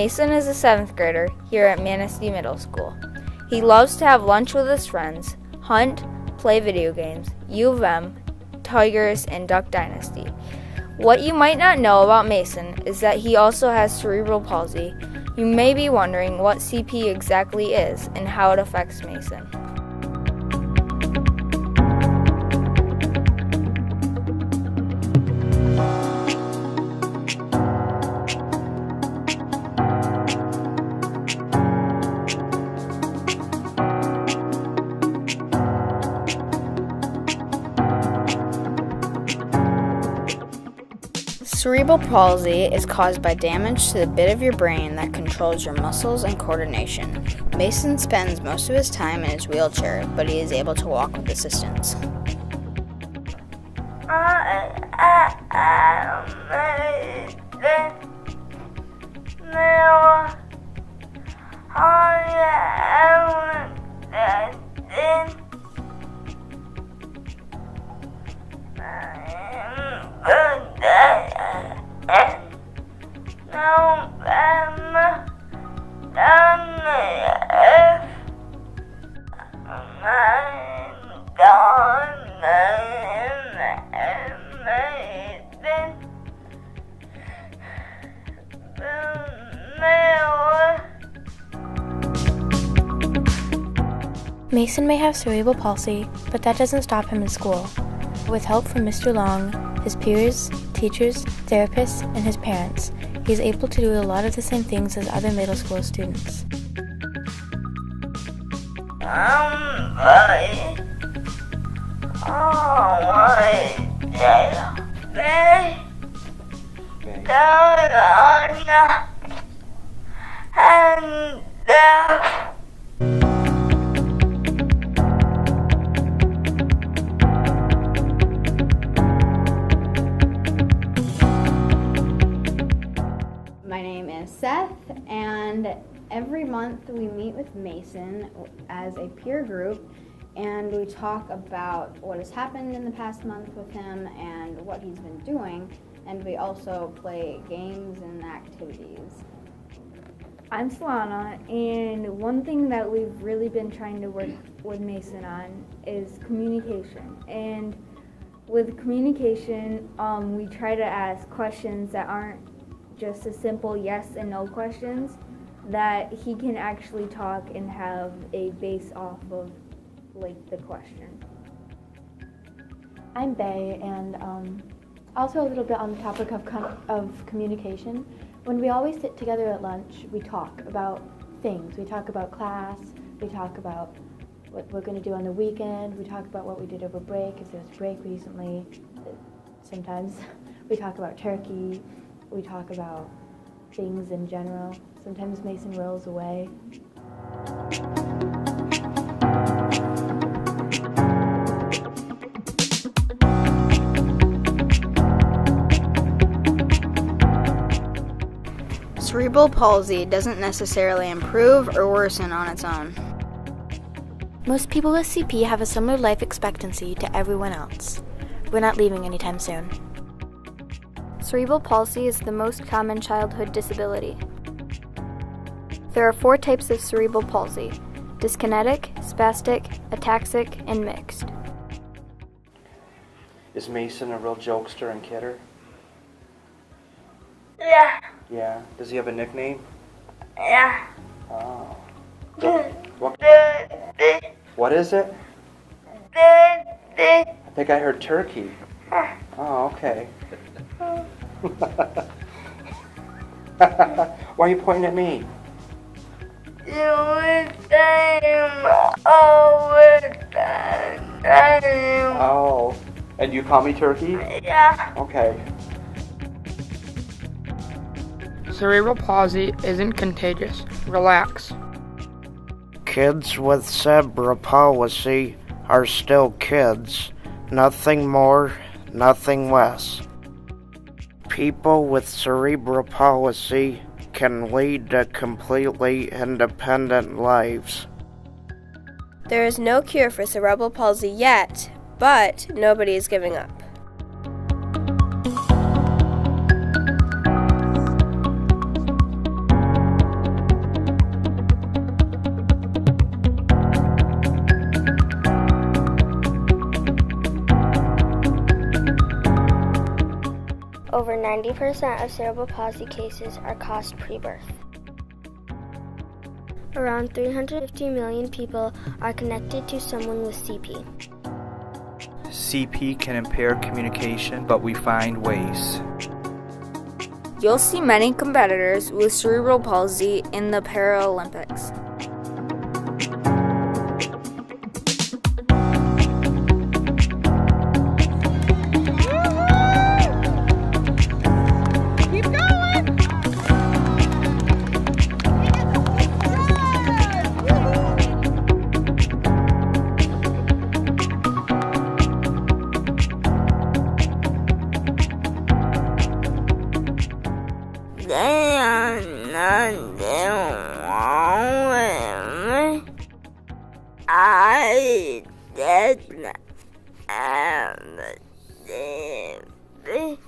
Mason is a 7th grader here at Manistee Middle School. He loves to have lunch with his friends, hunt, play video games, U of M, Tigers, and Duck Dynasty. What you might not know about Mason is that he also has cerebral palsy. You may be wondering what CP exactly is and how it affects Mason. Cerebral palsy is caused by damage to the bit of your brain that controls your muscles and coordination. Mason spends most of his time in his wheelchair, but he is able to walk with assistance. Mason may have cerebral palsy, but that doesn't stop him in school. With help from Mr. Long, his peers, teachers, therapists, and his parents, he is able to do a lot of the same things as other middle school students. My name is Seth, and every month we meet with Mason as a peer group, and we talk about what has happened in the past month with him and what he's been doing, and we also play games and activities. I'm Solana, and one thing that we've really been trying to work with Mason on is communication. And with communication, we try to ask questions that aren't just a simple yes and no questions, that he can actually talk and have a base off of the question. I'm Bae, and also a little bit on the topic of communication. When we always sit together at lunch, we talk about things. We talk about class, we talk about what we're going to do on the weekend, we talk about what we did over break, if there was break recently. Sometimes we talk about turkey, we talk about things in general. Sometimes Mason rolls away. Cerebral palsy doesn't necessarily improve or worsen on its own. Most people with CP have a similar life expectancy to everyone else. We're not leaving anytime soon. Cerebral palsy is the most common childhood disability. There are 4 types of cerebral palsy: dyskinetic, spastic, ataxic, and mixed. Is Mason a real jokester and kidder? Yeah. Yeah. Does he have a nickname? Yeah. Oh. What is it? I think I heard turkey. Oh, okay. Why are you pointing at me? You were saying over time. Oh. And you call me turkey? Yeah. Okay. Cerebral palsy isn't contagious. Relax. Kids with cerebral palsy are still kids. Nothing more, nothing less. People with cerebral palsy can lead completely independent lives. There is no cure for cerebral palsy yet, but nobody is giving up. over 90% of cerebral palsy cases are caused pre-birth. Around 350 million people are connected to someone with CP. CP can impair communication, but we find ways. You'll see many competitors with cerebral palsy in the Paralympics. There's nothing wrong with me. I did not have a baby.